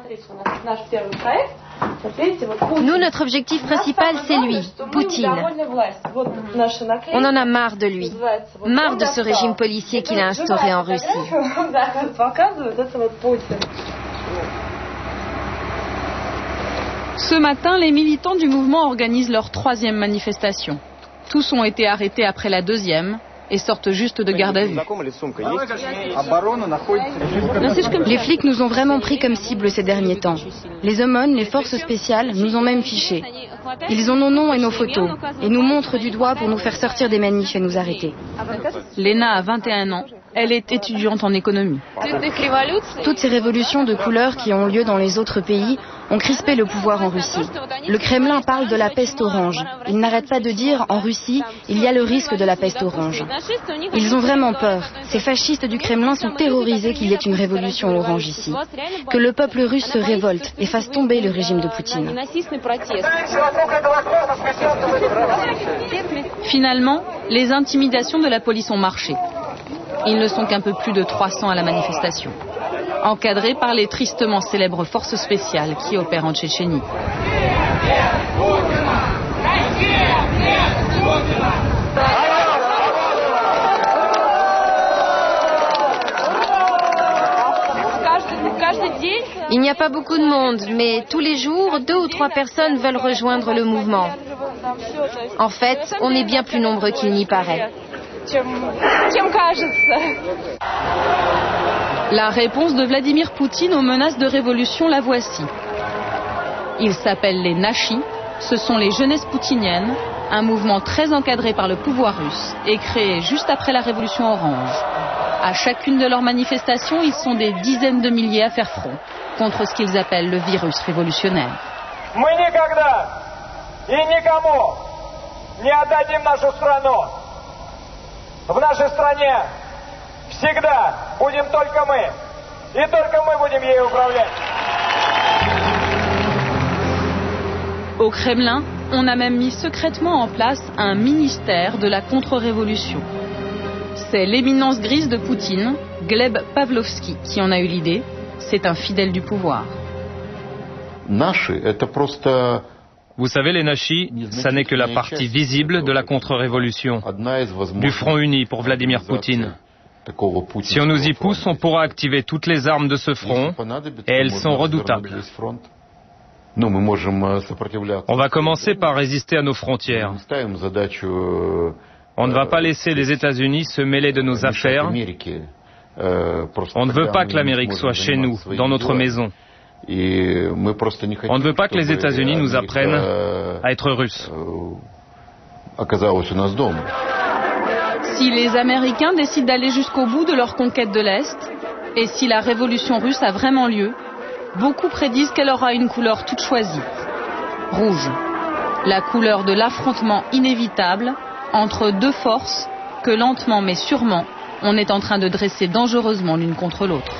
Nous, notre objectif principal, c'est lui, Poutine. On en a marre de lui, marre de ce régime policier qu'il a instauré en Russie. Ce matin, les militants du mouvement organisent leur 3e manifestation. Tous ont été arrêtés après la 2e et sortent juste de garde à vue. Les flics nous ont vraiment pris comme cible ces derniers temps. Les aumônes, les forces spéciales, nous ont même fichés. Ils ont nos noms et nos photos, et nous montrent du doigt pour nous faire sortir des manifs et nous arrêter. Lena a 21 ans. Elle est étudiante en économie. Toutes ces révolutions de couleur qui ont lieu dans les autres pays ont crispé le pouvoir en Russie. Le Kremlin parle de la peste orange. Il n'arrête pas de dire, en Russie, il y a le risque de la peste orange. Ils ont vraiment peur. Ces fascistes du Kremlin sont terrorisés qu'il y ait une révolution orange ici. Que le peuple russe se révolte et fasse tomber le régime de Poutine. Finalement, les intimidations de la police ont marché. Ils ne sont qu'un peu plus de 300 à la manifestation, encadrés par les tristement célèbres forces spéciales qui opèrent en Tchétchénie. Il n'y a pas beaucoup de monde, mais tous les jours, 2 ou 3 personnes veulent rejoindre le mouvement. En fait, on est bien plus nombreux qu'il n'y paraît. La réponse de Vladimir Poutine aux menaces de révolution, la voici. Ils s'appellent les Nashis, ce sont les jeunesses poutiniennes, un mouvement très encadré par le pouvoir russe et créé juste après la révolution orange. À chacune de leurs manifestations, ils sont des dizaines de milliers à faire front contre ce qu'ils appellent le virus révolutionnaire. В нашей стране всегда будем только мы, и только мы будем ею управлять. Au Kremlin, on a même mis secrètement en place un ministère de la contre-révolution. C'est l'éminence grise de Poutine, Gleb Pavlovski, qui en a eu l'idée. C'est un fidèle du pouvoir. Vous savez, les Nashis, ça n'est que la partie visible de la contre-révolution, du Front uni pour Vladimir Poutine. Si on nous y pousse, on pourra activer toutes les armes de ce front, et elles sont redoutables. On va commencer par résister à nos frontières. On ne va pas laisser les États-Unis se mêler de nos affaires. On ne veut pas que l'Amérique soit chez nous, dans notre maison. On ne veut pas que les États-Unis nous apprennent à être russes. Si les Américains décident d'aller jusqu'au bout de leur conquête de l'Est, et si la révolution russe a vraiment lieu, beaucoup prédisent qu'elle aura une couleur toute choisie. Rouge. La couleur de l'affrontement inévitable entre 2 forces que lentement mais sûrement on est en train de dresser dangereusement l'une contre l'autre.